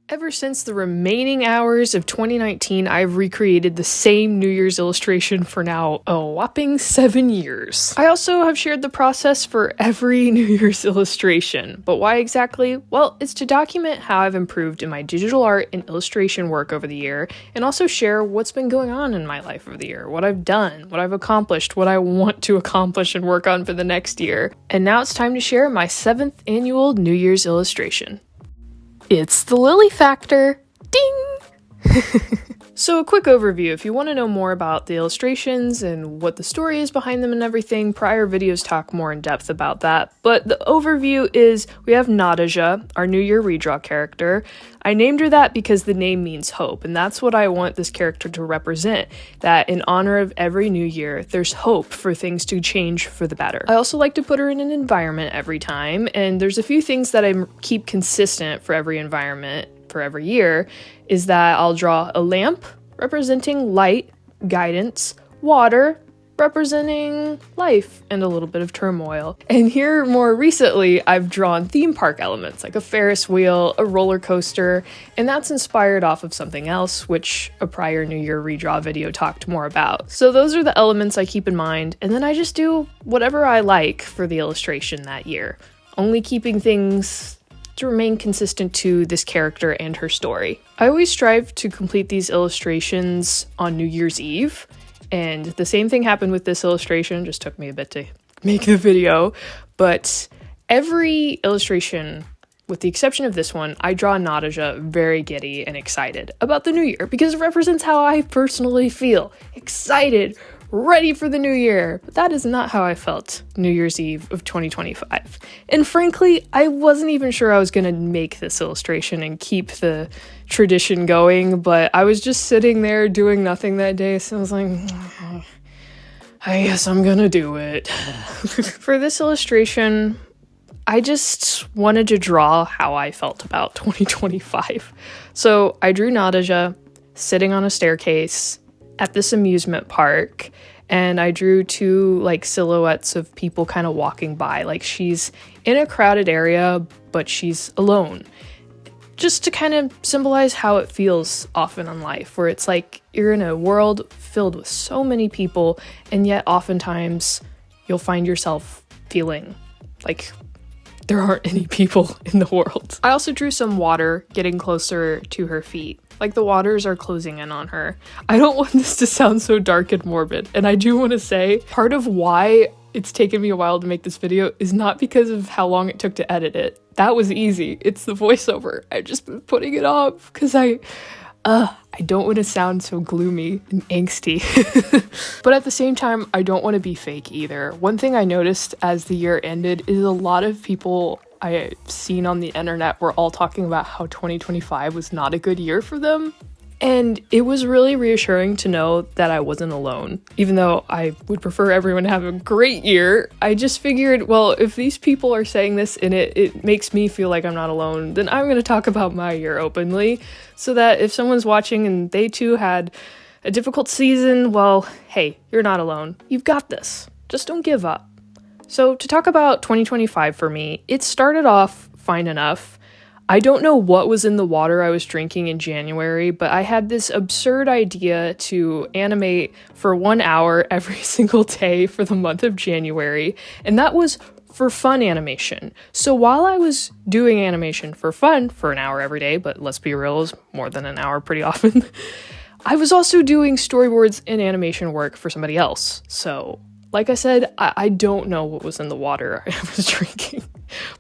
Ever since the remaining hours of 2019, I've recreated the same New Year's illustration for now a whopping 7 years. I also have shared the process for every New Year's illustration, but why exactly? Well, it's to document how I've improved in my digital art and illustration work over the year, and also share what's been going on in my life over the year, what I've done, what I've accomplished, what I want to accomplish and work on for the next year. And now it's time to share my 7th annual New Year's illustration. It's the Lily Factor! Ding! So a quick overview, if you want to know more about the illustrations and what the story is behind them and everything, prior videos talk more in depth about that. But the overview is we have Nadja, our New Year redraw character. I named her that because the name means hope, and that's what I want this character to represent, that in honor of every new year, there's hope for things to change for the better. I also like to put her in an environment every time, and there's a few things that I keep consistent for every environment for every year, is that I'll draw a lamp representing light, guidance, water representing life and a little bit of turmoil. And here more recently, I've drawn theme park elements like a Ferris wheel, a roller coaster, and that's inspired off of something else, which a prior New Year redraw video talked more about. So those are the elements I keep in mind, and then I just do whatever I like for the illustration that year, only keeping things to remain consistent to this character and her story. I always strive to complete these illustrations on New Year's Eve, and the same thing happened with this illustration, just took me a bit to make the video, but every illustration, with the exception of this one, I draw Nadja very giddy and excited about the new year because it represents how I personally feel. Excited, ready for the new year. But that is not how I felt New Year's Eve of 2025. And frankly, I wasn't even sure I was going to make this illustration and keep the tradition going, but I was just sitting there doing nothing that day, so I was like, I guess I'm gonna do it. For this illustration, I just wanted to draw how I felt about 2025. So I drew Nadja sitting on a staircase at this amusement park, and I drew two silhouettes of people kind of walking by, like she's in a crowded area, but she's alone. Just to kind of symbolize how it feels often in life, where it's like you're in a world filled with so many people, and yet oftentimes you'll find yourself feeling like there aren't any people in the world. I also drew some water getting closer to her feet, like the waters are closing in on her. I don't want this to sound so dark and morbid, and I do want to say part of why it's taken me a while to make this video is not because of how long it took to edit it. That was easy. It's the voiceover. I've just been putting it off because I don't want to sound so gloomy and angsty. But at the same time, I don't want to be fake either. One thing I noticed as the year ended is a lot of people I've seen on the internet were all talking about how 2025 was not a good year for them. And it was really reassuring to know that I wasn't alone. Even though I would prefer everyone to have a great year, I just figured, well, if these people are saying this and it makes me feel like I'm not alone, then I'm going to talk about my year openly, so that if someone's watching and they too had a difficult season, well, hey, you're not alone. You've got this. Just don't give up. So to talk about 2025 for me, it started off fine enough. I don't know what was in the water I was drinking in January, but I had this absurd idea to animate for 1 hour every single day for the month of January, and that was for fun animation. So while I was doing animation for fun for an hour every day, but let's be real, it was more than an hour pretty often, I was also doing storyboards and animation work for somebody else. So like I said, I don't know what was in the water I was drinking,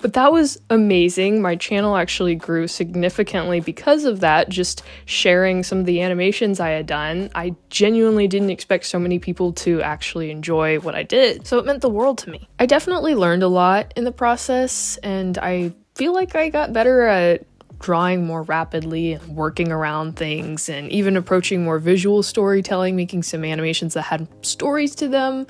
but that was amazing. My channel actually grew significantly because of that, just sharing some of the animations I had done. I genuinely didn't expect so many people to actually enjoy what I did, so it meant the world to me. I definitely learned a lot in the process, and I feel like I got better at drawing more rapidly and working around things and even approaching more visual storytelling, making some animations that had stories to them.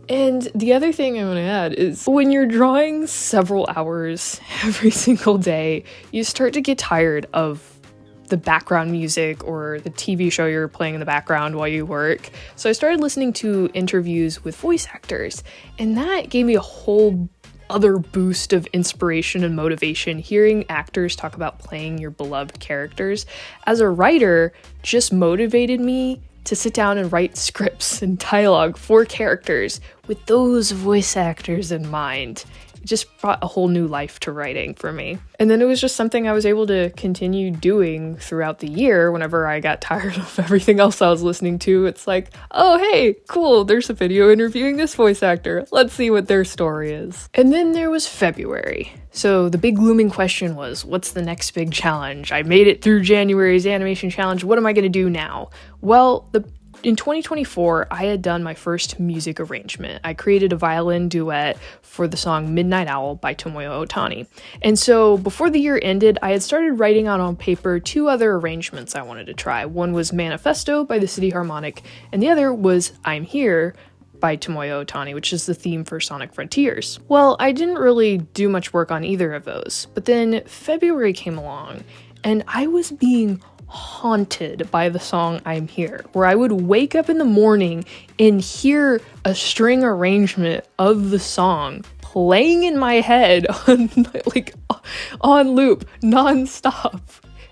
And the other thing I want to add is when you're drawing several hours every single day, you start to get tired of the background music or the TV show you're playing in the background while you work. So I started listening to interviews with voice actors, and that gave me a whole other boost of inspiration and motivation hearing actors talk about playing your beloved characters. As a writer, just motivated me to sit down and write scripts and dialogue for characters with those voice actors in mind. It just brought a whole new life to writing for me. And then it was just something I was able to continue doing throughout the year whenever I got tired of everything else I was listening to. It's like, oh, hey, cool, there's a video interviewing this voice actor. Let's see what their story is. And then there was February. So the big looming question was, what's the next big challenge? I made it through January's animation challenge. What am I going to do now? Well, in 2024, I had done my first music arrangement. I created a violin duet for the song Midnight Owl by Tomoyo Ohtani. And so before the year ended, I had started writing out on paper 2 other arrangements I wanted to try. One was Manifesto by the City Harmonic, and the other was I'm Here by Tomoyo Ohtani, which is the theme for Sonic Frontiers. Well, I didn't really do much work on either of those, but then February came along, and I was being haunted by the song I'm Here, where I would wake up in the morning and hear a string arrangement of the song playing in my head on loop nonstop.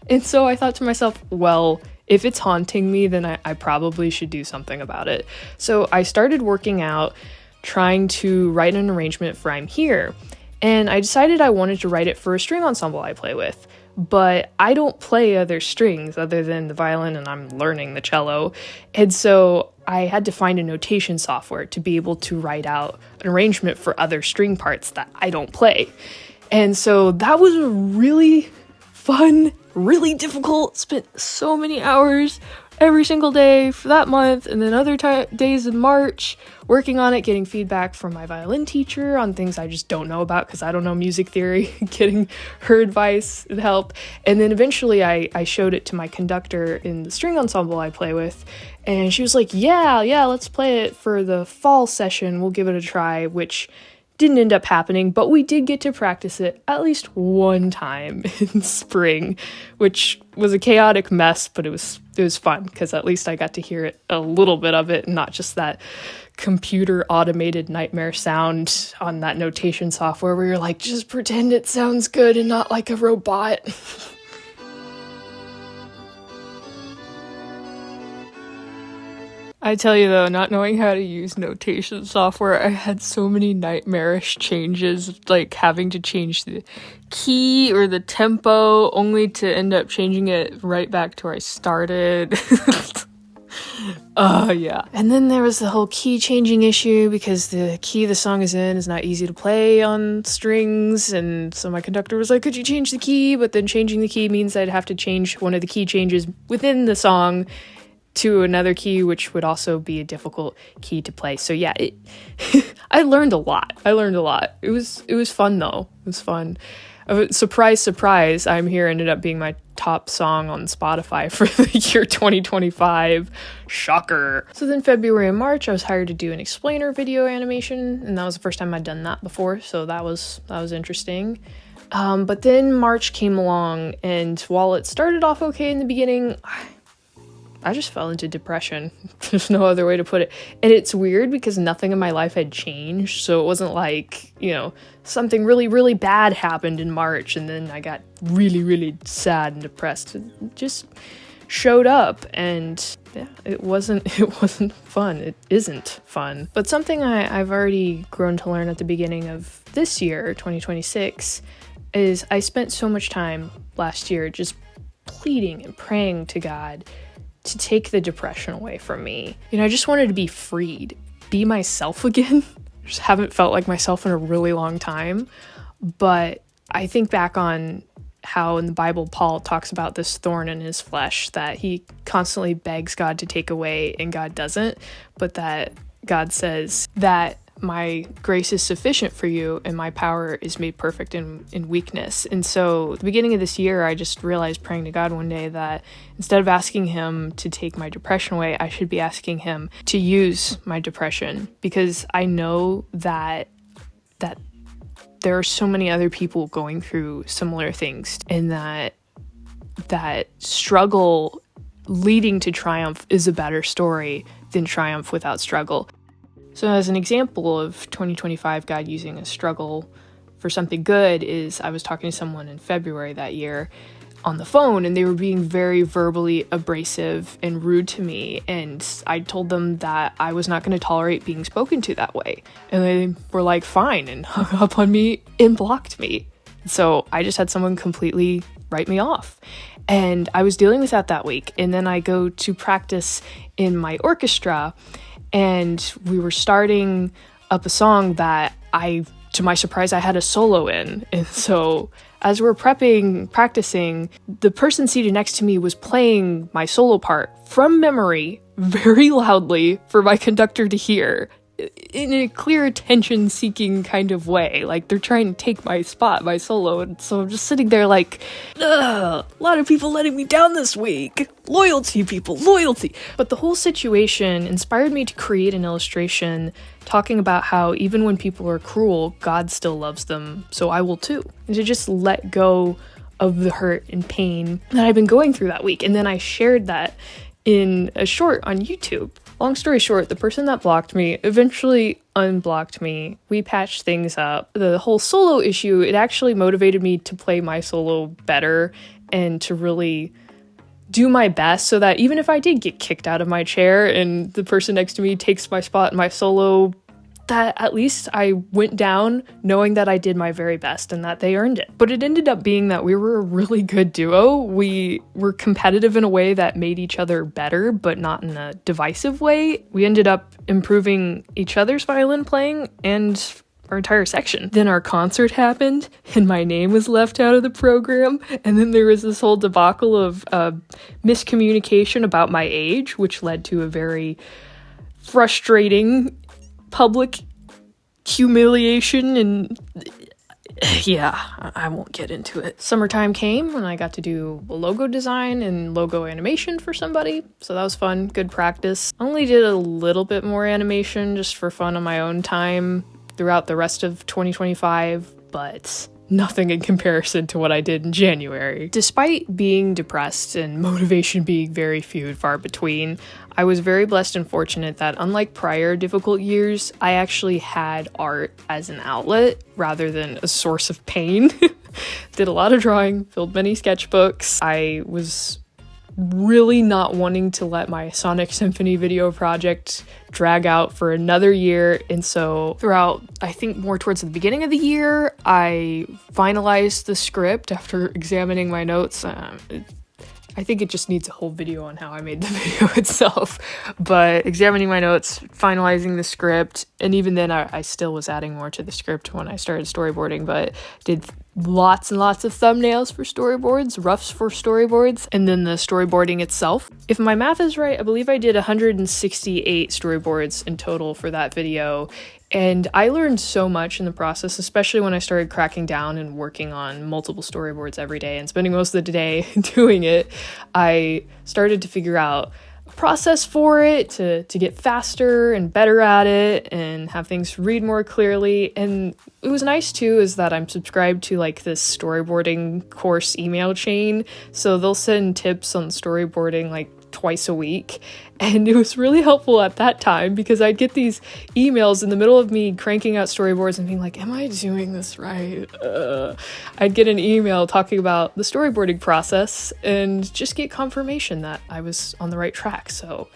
And so I thought to myself, well, if it's haunting me, then I probably should do something about it. So I started working out, trying to write an arrangement for I'm Here, and I decided I wanted to write it for a string ensemble I play with. But I don't play other strings other than the violin, and I'm learning the cello. And so I had to find a notation software to be able to write out an arrangement for other string parts that I don't play. And so that was a really fun, really difficult, spent so many hours every single day for that month, and then other days in March working on it, getting feedback from my violin teacher on things I just don't know about because I don't know music theory, getting her advice and help. And then eventually I showed it to my conductor in the string ensemble I play with, and she was like, yeah, let's play it for the fall session, we'll give it a try, which didn't end up happening, but we did get to practice it at least one time in spring, which was a chaotic mess, but it was fun because at least I got to hear it, a little bit of it, and not just that computer automated nightmare sound on that notation software where you're like, just pretend it sounds good and not like a robot. I tell you though, not knowing how to use notation software, I had so many nightmarish changes, like having to change the key or the tempo, only to end up changing it right back to where I started. Yeah. And then there was the whole key changing issue because the key the song is in is not easy to play on strings, and so my conductor was like, could you change the key? But then changing the key means I'd have to change one of the key changes within the song to another key, which would also be a difficult key to play. So yeah, I learned a lot. It was fun though. It was fun. Surprise, I'm Here ended up being my top song on Spotify for the year 2025. Shocker. So then February and March, I was hired to do an explainer video animation, and that was the first time I'd done that before, so that was interesting. But then March came along, and while it started off okay in the beginning, I just fell into depression. There's no other way to put it. And it's weird because nothing in my life had changed. So it wasn't like, something really, really bad happened in March and then I got really, really sad and depressed. It just showed up, and yeah, it wasn't fun. It isn't fun. But something I've already grown to learn at the beginning of this year, 2026, is I spent so much time last year just pleading and praying to God to take the depression away from me. I just wanted to be freed, be myself again. Just haven't felt like myself in a really long time. But I think back on how in the Bible Paul talks about this thorn in his flesh that he constantly begs God to take away and God doesn't, but that God says that my grace is sufficient for you and my power is made perfect in weakness. And so at the beginning of this year, I just realized praying to God one day that instead of asking him to take my depression away, I should be asking him to use my depression, because I know that there are so many other people going through similar things, and that struggle leading to triumph is a better story than triumph without struggle. So as an example of 2025 God using a struggle for something good is I was talking to someone in February that year on the phone, and they were being very verbally abrasive and rude to me, and I told them that I was not going to tolerate being spoken to that way, and they were like fine and hung up on me and blocked me. So I just had someone completely write me off, and I was dealing with that week. And then I go to practice in my orchestra, and we were starting up a song that to my surprise, I had a solo in. And so as we're practicing, the person seated next to me was playing my solo part from memory very loudly for my conductor to hear in a clear attention-seeking kind of way. Like, they're trying to take my spot, my solo, and so I'm just sitting there like, ugh, a lot of people letting me down this week. Loyalty, people, loyalty. But the whole situation inspired me to create an illustration talking about how even when people are cruel, God still loves them, so I will too. And to just let go of the hurt and pain that I've been going through that week. And then I shared that in a short on YouTube. Long story short, the person that blocked me eventually unblocked me. We patched things up. The whole solo issue, it actually motivated me to play my solo better and to really do my best so that even if I did get kicked out of my chair and the person next to me takes my spot in my solo, that at least I went down knowing that I did my very best and that they earned it. But it ended up being that we were a really good duo. We were competitive in a way that made each other better, but not in a divisive way. We ended up improving each other's violin playing and our entire section. Then our concert happened and my name was left out of the program. And then there was this whole debacle of miscommunication about my age, which led to a very frustrating public humiliation, and yeah, I won't get into it. Summertime came and I got to do a logo design and logo animation for somebody, so that was fun, good practice. Only did a little bit more animation just for fun on my own time throughout the rest of 2025, but nothing in comparison to what I did in January. Despite being depressed and motivation being very few and far between, I was very blessed and fortunate that unlike prior difficult years, I actually had art as an outlet rather than a source of pain. Did a lot of drawing, filled many sketchbooks. I was really not wanting to let my Sonic Symphony video project drag out for another year, and so throughout, I think more towards the beginning of the year, I finalized the script after examining my notes. I think it just needs a whole video on how I made the video itself, but examining my notes, finalizing the script, and even then I still was adding more to the script when I started storyboarding, but did lots and lots of thumbnails for storyboards, roughs for storyboards, and then the storyboarding itself. If my math is right, I believe I did 168 storyboards in total for that video, and I learned so much in the process, especially when I started cracking down and working on multiple storyboards every day and spending most of the day doing it. I started to figure out a process for it to get faster and better at it and have things read more clearly. And it was nice too is that I'm subscribed to like this storyboarding course email chain, so they'll send tips on storyboarding like twice a week, and it was really helpful at that time because I'd get these emails in the middle of me cranking out storyboards and being like, am I doing this right? I'd get an email talking about the storyboarding process and just get confirmation that I was on the right track, so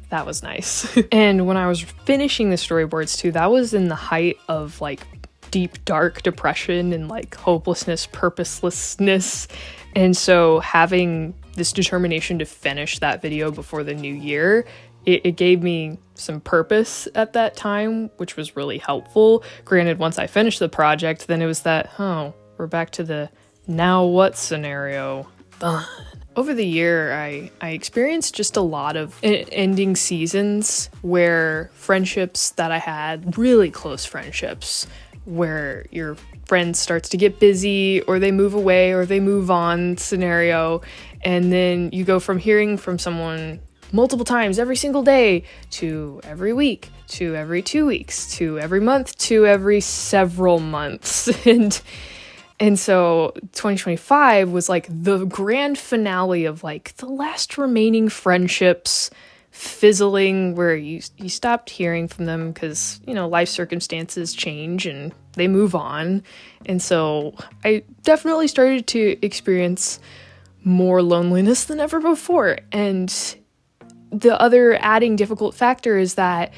that was nice. And when I was finishing the storyboards too, that was in the height of like deep dark depression and like hopelessness, purposelessness, and so having this determination to finish that video before the new year, it gave me some purpose at that time, which was really helpful. Granted, once I finished the project, then it was that, oh, we're back to the now what scenario. Fun. Over the year, I experienced just a lot of ending seasons where friendships that I had, really close friendships, where your friend starts to get busy or they move away or they move on scenario, and then you go from hearing from someone multiple times every single day to every week to every 2 weeks to every month to every several months. And so 2025 was like the grand finale of like the last remaining friendships fizzling where you stopped hearing from them because, life circumstances change and they move on. And so I definitely started to experience more loneliness than ever before. And the other adding difficult factor is that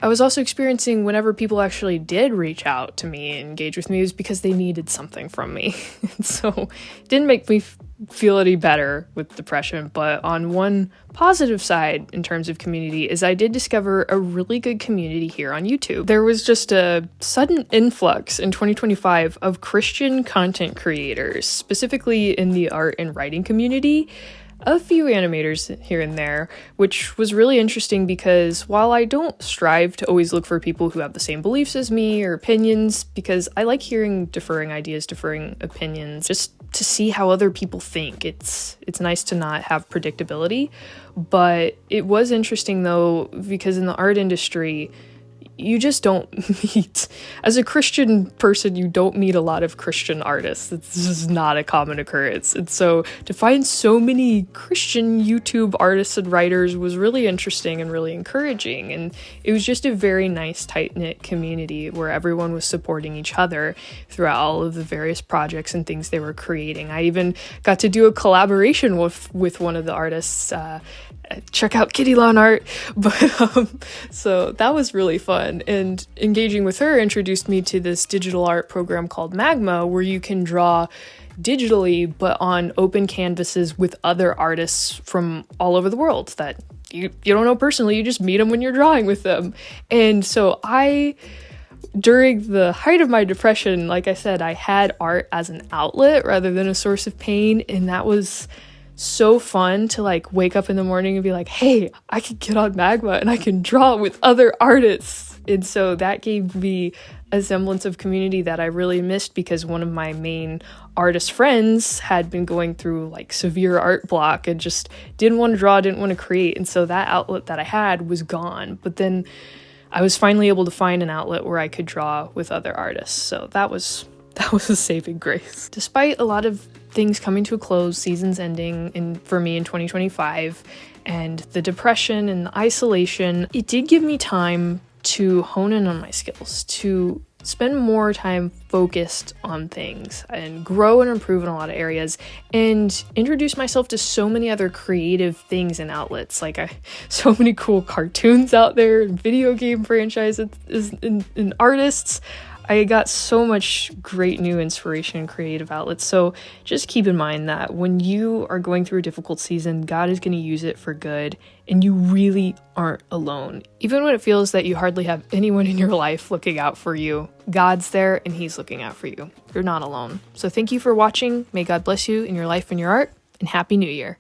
I was also experiencing whenever people actually did reach out to me and engage with me, it was because they needed something from me. And so it didn't make me feel any better with depression. But on one positive side in terms of community is I did discover a really good community here on YouTube. There was just a sudden influx in 2025 of Christian content creators, specifically in the art and writing community. A few animators here and there, which was really interesting because while I don't strive to always look for people who have the same beliefs as me or opinions, because I like hearing differing ideas, differing opinions, just to see how other people think. It's nice to not have predictability, but it was interesting though, because in the art industry, you just don't meet, as a Christian person, you don't meet a lot of Christian artists. It's just not a common occurrence. And so to find so many Christian YouTube artists and writers was really interesting and really encouraging. And it was just a very nice, tight-knit community where everyone was supporting each other throughout all of the various projects and things they were creating. I even got to do a collaboration with one of the artists, check out Kitty Lawn Art. But so that was really fun, and engaging with her introduced me to this digital art program called Magma, where you can draw digitally but on open canvases with other artists from all over the world that you don't know personally, you just meet them when you're drawing with them. And so during the height of my depression, like I said, I had art as an outlet rather than a source of pain, and that was so fun to wake up in the morning and be like, hey, I can get on Magma and I can draw with other artists. And so that gave me a semblance of community that I really missed, because one of my main artist friends had been going through severe art block and just didn't want to draw, didn't want to create. And so that outlet that I had was gone. But then I was finally able to find an outlet where I could draw with other artists. So that was a saving grace. Despite a lot of things coming to a close, seasons ending for me in 2025, and the depression and the isolation, it did give me time to hone in on my skills, to spend more time focused on things and grow and improve in a lot of areas, and introduce myself to so many other creative things and outlets. So many cool cartoons out there, and video game franchises and artists. I got so much great new inspiration and creative outlets. So just keep in mind that when you are going through a difficult season, God is going to use it for good, and you really aren't alone. Even when it feels that you hardly have anyone in your life looking out for you, God's there and He's looking out for you. You're not alone. So thank you for watching. May God bless you in your life and your art, and Happy New Year.